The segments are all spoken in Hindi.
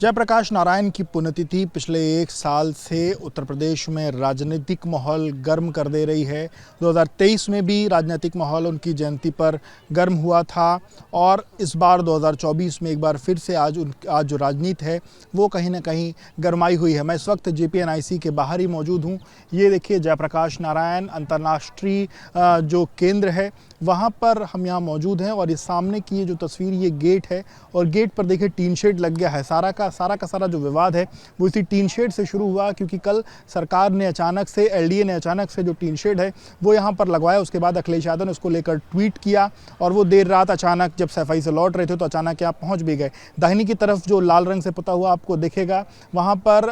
जयप्रकाश नारायण की पुण्यतिथि पिछले एक साल से उत्तर प्रदेश में राजनीतिक माहौल गर्म कर दे रही है। 2023 में भी राजनीतिक माहौल उनकी जयंती पर गर्म हुआ था और इस बार 2024 में एक बार फिर से आज जो राजनीति है वो कहीं ना कहीं गरमाई हुई है। मैं इस वक्त JPNIC के बाहर ही मौजूद हूँ। ये देखिए जयप्रकाश नारायण अंतर्राष्ट्रीय जो केंद्र है वहाँ पर हम यहाँ मौजूद हैं और इस सामने की ये जो तस्वीर ये गेट है और गेट पर देखिए टीन शेड लग गया है। सारा जो विवाद है वो इसी टीन शेड से शुरू हुआ, क्योंकि कल सरकार ने अचानक से LDA ने अचानक से जो टीन शेड है वो यहाँ पर लगवाया। उसके बाद अखिलेश यादव ने उसको लेकर ट्वीट किया और वो देर रात अचानक जब सफाई से लौट रहे थे तो अचानक यहाँ पहुँच भी गए। दाहिनी की तरफ जो लाल रंग से पुता हुआ आपको दिखेगा वहाँ पर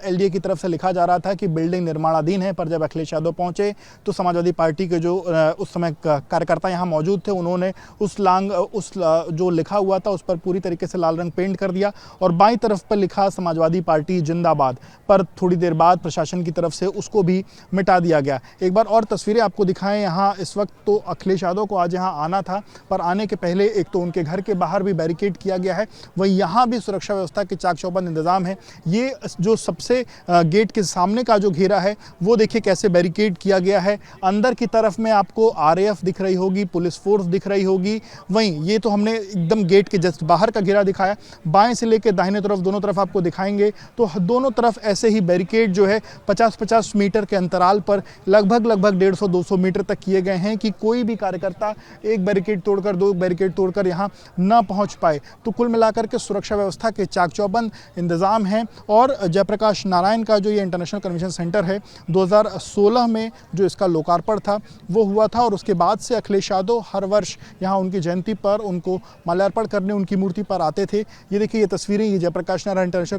LDA की तरफ से लिखा जा रहा था कि बिल्डिंग निर्माणाधीन है, पर जब अखिलेश यादव पहुँचे तो समाजवादी पार्टी के जो उस समय कार्यकर्ता यहाँ मौजूद थे उन्होंने उस जो लिखा हुआ था उस पर पूरी तरीके से लाल रंग पेंट कर दिया और बाईं तरफ पर लिखा समाजवादी पार्टी जिंदाबाद, पर थोड़ी देर बाद प्रशासन की तरफ से उसको भी मिटा दिया गया। एक बार और तस्वीरें आपको दिखाएं। यहाँ इस वक्त तो अखिलेश यादव को आज यहाँ आना था, पर आने के पहले एक तो उनके घर के बाहर भी बैरिकेड किया गया है, वहीं यहाँ भी सुरक्षा व्यवस्था के चाक चौबंद इंतजाम है। ये जो सबसे गेट के सामने का जो घेरा है वो देखिए कैसे बैरिकेड किया गया है। अंदर की तरफ में आपको RAF दिख रही होगी, पुलिस फोर्स दिख रही होगी। वहीं ये तो हमने एकदम गेट के जस्ट बाहर का घेरा दिखाया, बाएं से लेकर दाहिने तरफ दोनों तरफ आपको दिखाएंगे तो दोनों तरफ ऐसे ही बैरिकेड जो है 50-50 मीटर के अंतराल पर लगभग 150-200 मीटर तक किए गए हैं कि कोई भी कार्यकर्ता एक बैरिकेड तोड़कर दो बैरिकेड तोड़कर यहाँ ना पहुँच पाए। तो कुल मिलाकर के सुरक्षा व्यवस्था के चाक चौबंद इंतजाम हैं। और जयप्रकाश नारायण का जो ये इंटरनेशनल कन्वेंशन सेंटर है 2016 में जो इसका लोकार्पण था वो हुआ था और उसके बाद से अखिलेश यादव हर वर्ष यहाँ उनकी जयंती पर उनको माल्यार्पण करने उनकी मूर्ति पर आते थे। ये देखिए ये तस्वीरें, ये जयप्रकाश नारायण इंटरनेशनल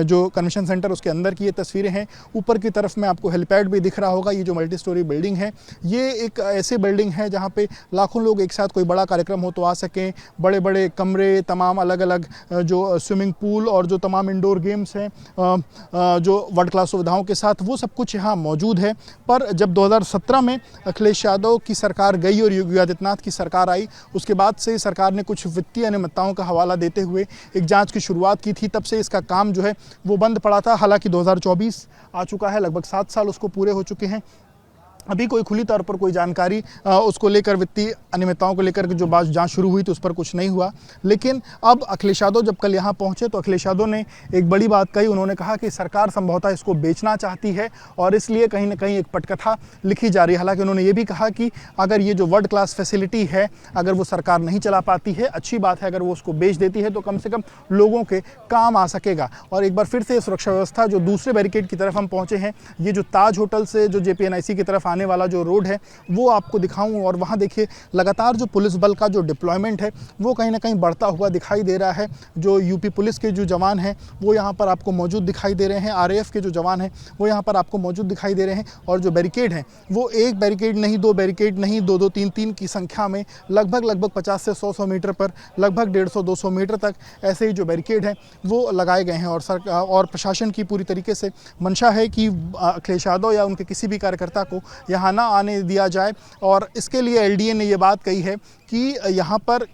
जो कन्वेंशन सेंटर उसके अंदर की ये तस्वीरें हैं। ऊपर की तरफ में आपको हेलीपैड भी दिख रहा होगा। ये जो मल्टी स्टोरी बिल्डिंग है ये एक ऐसी बिल्डिंग है जहाँ पे लाखों लोग एक साथ कोई बड़ा कार्यक्रम हो तो आ सकें। बड़े बड़े कमरे, तमाम अलग अलग जो स्विमिंग पूल और जो तमाम इंडोर गेम्स हैं जो वर्ल्ड क्लास सुविधाओं के साथ, वो सब कुछ यहाँ मौजूद है। पर जब 2017 में अखिलेश यादव की सरकार गई और योगी आदित्यनाथ की सरकार आई, उसके बाद से सरकार ने कुछ वित्तीय अनियमितताओं का हवाला देते हुए एक जांच की शुरुआत की थी। तब से इसका काम जो है वो बंद पड़ा था। हालांकि 2024 आ चुका है, लगभग 7 साल उसको पूरे हो चुके हैं। अभी कोई खुली तौर पर कोई जानकारी उसको लेकर, वित्तीय अनियमितताओं को लेकर जो बात जांच शुरू हुई तो उस पर कुछ नहीं हुआ। लेकिन अब अखिलेश यादव जब कल यहाँ पहुँचे तो अखिलेश यादव ने एक बड़ी बात कही। उन्होंने कहा कि सरकार संभवतः इसको बेचना चाहती है और इसलिए कहीं ना कहीं एक पटकथा लिखी जा रही है। हालांकि उन्होंने ये भी कहा कि अगर ये जो वर्ल्ड क्लास फैसिलिटी है अगर वो सरकार नहीं चला पाती है, अच्छी बात है, अगर वो उसको बेच देती है तो कम से कम लोगों के काम आ सकेगा। और एक बार फिर से सुरक्षा व्यवस्था जो दूसरे बैरिकेड की तरफ हम पहुँचे हैं, ये जो ताज होटल से जो JPNIC की तरफ आने वाला जो रोड है वो आपको दिखाऊं और वहां देखिए लगातार जो पुलिस बल का जो डिप्लॉयमेंट है वो कहीं ना कहीं बढ़ता हुआ दिखाई दे रहा है। जो यूपी पुलिस के जो जवान हैं वो यहाँ पर आपको मौजूद दिखाई दे रहे हैं, RAF के जो जवान हैं वो यहाँ पर आपको मौजूद दिखाई दे रहे हैं। और जो बैरिकेड हैं वो एक बैरिकेड नहीं, दो बैरिकेड नहीं, दो 3 की संख्या में लगभग 50 से 100 मीटर पर लगभग 150-200 मीटर तक ऐसे ही जो बैरिकेड हैं वो लगाए गए हैं। और प्रशासन की पूरी तरीके से मंशा है कि अखिलेश यादव या उनके किसी भी कार्यकर्ता को यहाँ ना आने दिया जाए। और इसके लिए LDA ने ये बात कही है कि यहाँ पर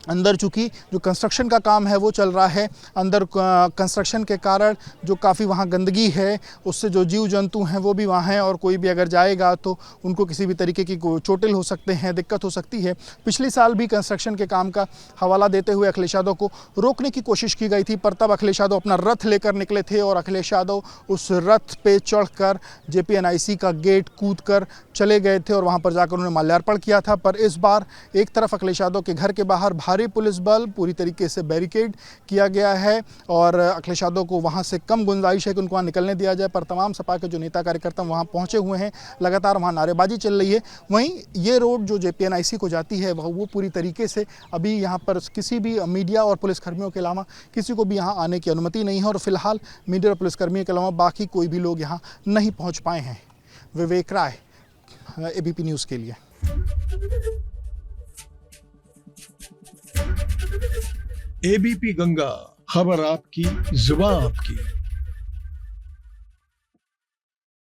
अंदर चूँकि जो कंस्ट्रक्शन का काम है वो चल रहा है, अंदर कंस्ट्रक्शन के कारण जो काफ़ी वहाँ गंदगी है उससे जो जीव जंतु हैं वो भी वहाँ हैं और कोई भी अगर जाएगा तो उनको किसी भी तरीके की चोटिल हो सकते हैं, दिक्कत हो सकती है। पिछले साल भी कंस्ट्रक्शन के काम का हवाला देते हुए अखिलेश यादव को रोकने की कोशिश की गई थी, पर तब अखिलेश यादव अपना रथ लेकर निकले थे और अखिलेश यादव उस रथ पे चढ़कर JPNIC का गेट कूद कर चले गए थे और वहाँ पर जाकर उन्होंने माल्यार्पण किया था। पर इस बार एक तरफ अखिलेश यादव के घर के बाहर भारी पुलिस बल, पूरी तरीके से बैरिकेड किया गया है और अखिलेश यादव को वहां से कम गुंजाइश है कि उनको वहां निकलने दिया जाए। पर तमाम सपा के जो नेता कार्यकर्ता वहां पहुंचे हुए हैं, लगातार वहां नारेबाजी चल रही है। वहीं ये रोड जो JPNIC को जाती है वो पूरी तरीके से अभी यहाँ पर किसी भी मीडिया और पुलिसकर्मियों के अलावा किसी को भी यहाँ आने की अनुमति नहीं है और फिलहाल मीडिया और पुलिसकर्मियों के अलावा बाकी कोई भी लोग यहाँ नहीं पहुँच पाए हैं। विवेक राय, ABP न्यूज़ के लिए। ABP गंगा, खबर आपकी, जुबान आपकी।